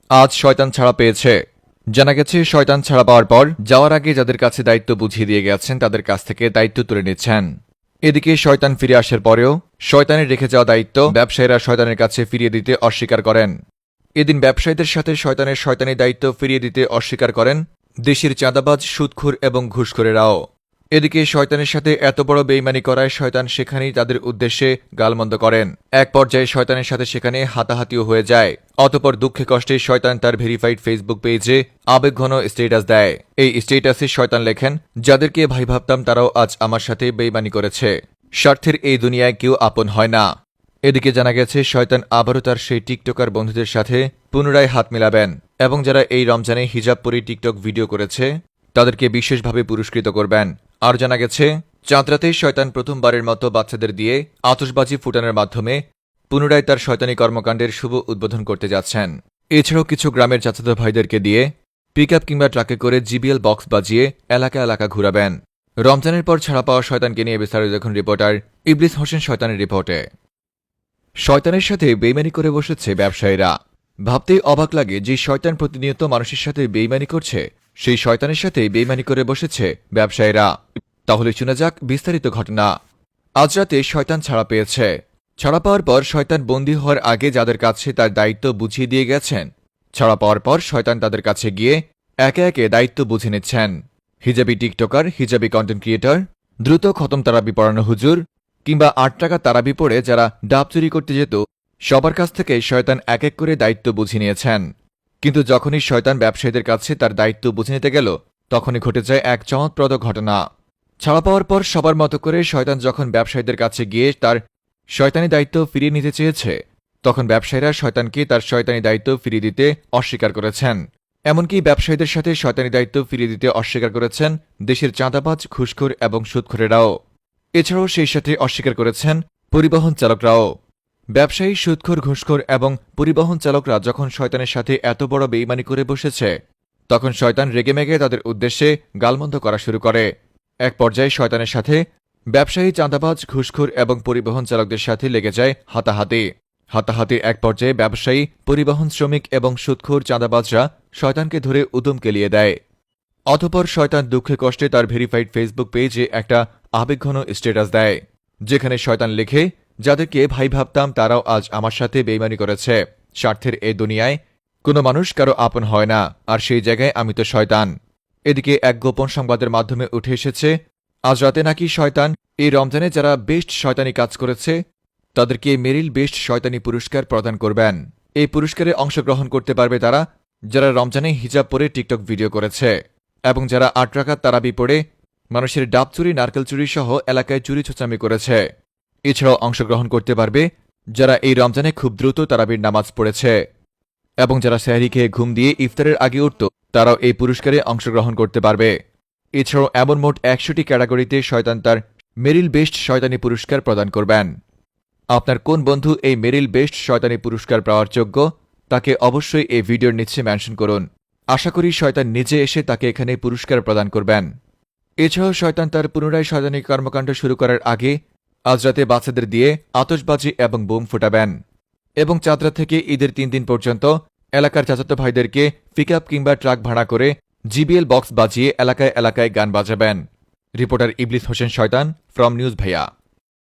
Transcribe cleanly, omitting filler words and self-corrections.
আজ শয়তান ছাড়া পেয়েছে। জানা গেছে, শয়তান ছাড়া পাওয়ার পর যাওয়ার আগে যাদের কাছে দায়িত্ব বুঝিয়ে দিয়ে গেছেন তাদের কাছ থেকে দায়িত্ব তুলে নিচ্ছেন। এদিকে শয়তান ফিরে আসার পরেও শয়তানের রেখে যাওয়া দায়িত্ব ব্যবসায়ীরা শয়তানের কাছে ফিরিয়ে দিতে অস্বীকার করেন। এদিন ব্যবসায়ীদের সাথে শয়তানের শয়তানি দায়িত্ব ফিরিয়ে দিতে অস্বীকার করেন দেশের চাঁদাবাজ, সুদখোর এবং ঘুষখোরেরাও। এদিকে শয়তানের সাথে এত বড় বেইমানি করায় শয়তান সেখানেই তাদের উদ্দেশ্যে গালমন্দ করেন। এক পর্যায়ে শয়তানের সাথে সেখানে হাতাহাতিও হয়ে যায়। অতঃপর দুঃখে কষ্টে শয়তান তার ভেরিফাইড ফেসবুক পেজে আবেগঘন স্ট্যাটাস দেয়। এই স্ট্যাটাসে শয়তান লেখেন, যাদেরকে ভাই ভাবতাম তারাও আজ আমার সাথে বেইমানি করেছে। স্বার্থের এই দুনিয়ায় কেউ আপন হয় না। এদিকে জানা গেছে, শয়তান আবারও তার সেই টিকটকার বন্ধুদের সাথে পুনরায় হাত মেলাবেন এবং যারা এই রমজানে হিজাব পরে টিকটক ভিডিও করেছে তাদেরকে বিশেষভাবে পুরস্কৃত করবেন। আর জানা গেছে, চাঁদরাতেই শয়তান প্রথমবারের মতো বাচ্চাদের দিয়ে আতশবাজি ফুটানোর মাধ্যমে পুনরায় তার শয়তানি কর্মকাণ্ডের শুভ উদ্বোধন করতে যাচ্ছেন। এছাড়াও কিছু গ্রামের চাচাতো ভাইদেরকে দিয়ে পিকআপ কিংবা ট্রাকে করে জিবিএল বক্স বাজিয়ে এলাকা এলাকা ঘুরাবেন। রমজানের পর ছাড়া পাওয়া শয়তানকে নিয়ে বিস্তারিত দেখুন রিপোর্টার ইবলিস হোসেন শয়তানের রিপোর্টে। শয়তানের সাথে বেইমানি করে বসেছে ব্যবসায়ীরা। ভাবতেই অবাক লাগে, যে শয়তান প্রতিনিয়ত মানুষের সাথে বেইমানি করছে সেই শয়তানের সাথে বেইমানি করে বসেছে ব্যবসায়ীরা। তাহলে শোনা যাক বিস্তারিত ঘটনা। আজ রাতে শয়তান ছাড়া পেয়েছে। ছাড়া পাওয়ার পর শয়তান বন্দী হওয়ার আগে যাদের কাছে তার দায়িত্ব বুঝিয়ে দিয়ে গেছেন, ছাড়া পাওয়ার পর শয়তান তাদের কাছে গিয়ে একে একে দায়িত্ব বুঝে নিচ্ছেন। Hijabi TikToker, hijabi content creator, দ্রুত খতম তারাবি পড়ানো হুজুর কিংবা ৮ টাকা তারাবি পড়ে যারা ডাব চুরি করতে যেত, সবার কাছ থেকে শয়তান এক এক করে দায়িত্ব বুঝে নিয়েছেন। কিন্তু যখনই শয়তান ব্যবসায়ীদের কাছে তার দায়িত্ব বুঝে নিতে গেল, তখনই ঘটে যায় এক চমকপ্রদ ঘটনা। ছাড়া পাওয়ার পর সবার মতো করে শয়তান যখন ব্যবসায়ীদের কাছে গিয়ে তার শয়তানি দায়িত্ব ফিরিয়ে নিতে চেয়েছে, তখন ব্যবসায়ীরা শয়তানকে তার শয়তানি দায়িত্ব ফিরিয়ে দিতে অস্বীকার করেছেন। এমনকি ব্যবসায়ীদের সাথে শয়তানি দায়িত্ব ফিরিয়ে দিতে অস্বীকার করেছেন দেশের চাঁদাবাজ, ঘুষখোর এবং সুদখোরেরাও। এছাড়াও সেই সাথে অস্বীকার করেছেন পরিবহন চালকরাও। ব্যবসায়ী, সুদখোর, ঘুষখোর এবং পরিবহন চালকরা যখন শয়তানের সাথে এত বড় বেইমানি করে বসেছে, তখন শয়তান রেগেমেগে তাদের উদ্দেশ্যে গালমন্দ করা শুরু করে। এক পর্যায়ে শয়তানের সাথে ব্যবসায়ী, চাঁদাবাজ, ঘুষখোর এবং পরিবহন চালকদের সাথে লেগে যায় হাতাহাতি। হাতাহাতির এক পর্যায়ে ব্যবসায়ী, পরিবহন শ্রমিক এবং সুদখোর চাঁদাবাজরা শয়তানকে ধরে উদম কেলিয়ে দেয়। অতঃপর শয়তান দুঃখে কষ্টে তার ভেরিফাইড ফেসবুক পেজে একটা আবেগঘন স্ট্যাটাস দেয়, যেখানে শয়তান লেখে, যাদেরকে ভাই ভাবতাম তারাও আজ আমার সাথে বেইমানি করেছে। স্বার্থের এই দুনিয়ায় কোনো মানুষ কারো আপন হয় না, আর সেই জায়গায় আমি তো শয়তান। এদিকে এক গোপন সংবাদের মাধ্যমে উঠে এসেছে, আজ রাতে নাকি শয়তান এই রমজানে যারা বেস্ট শয়তানি কাজ করেছে তাদেরকে মেরিল বেস্ট শয়তানি পুরস্কার প্রদান করবেন। এই পুরস্কারে অংশগ্রহণ করতে পারবে তারা যারা রমজানে হিজাব পরে টিকটক ভিডিও করেছে এবং যারা ৮ রাকাত তারাবি পড়ে মানুষের ডাব চুরি, নারকেল চুরি সহ এলাকায় চুরি ছোচামি করেছে। এছাড়াও অংশগ্রহণ করতে পারবে যারা এই রমজানে খুব দ্রুত তারাবির নামাজ পড়েছে এবং যারা সেহরি খেয়ে ঘুম দিয়ে ইফতারের আগে উঠত, তারাও এই পুরস্কারে অংশগ্রহণ করতে পারবে। এছাড়াও এমন মোট ১০০টি ক্যাটাগরিতে শয়তান তার মেরিল বেস্ট শয়তানি পুরস্কার প্রদান করবেন। আপনার কোন বন্ধু এই মেরিল বেস্ট শয়তানি পুরস্কার পাওয়ার যোগ্য, তাকে অবশ্যই এই ভিডিওর নিচে মেনশন করুন। আশা করি শয়তান নিজে এসে তাকে এখানে পুরস্কার প্রদান করবেন। এছাড়াও শয়তান তার পুনরায় শয়তানি কর্মকাণ্ড শুরু করার আগে আজ রাতে বাচ্চাদের দিয়ে আতশবাজি এবং বোম ফুটাবেন এবং চাঁদরা থেকে ঈদের ৩ দিন পর্যন্ত এলাকার চাচাতো ভাইদেরকে পিকআপ কিংবা ট্রাক ভাড়া করে জিবিএল বক্স বাজিয়ে এলাকায় এলাকায় গান বাজাবেন। রিপোর্টার ইবলিস হোসেন শয়তান ফ্রম নিউজ ভাইয়া।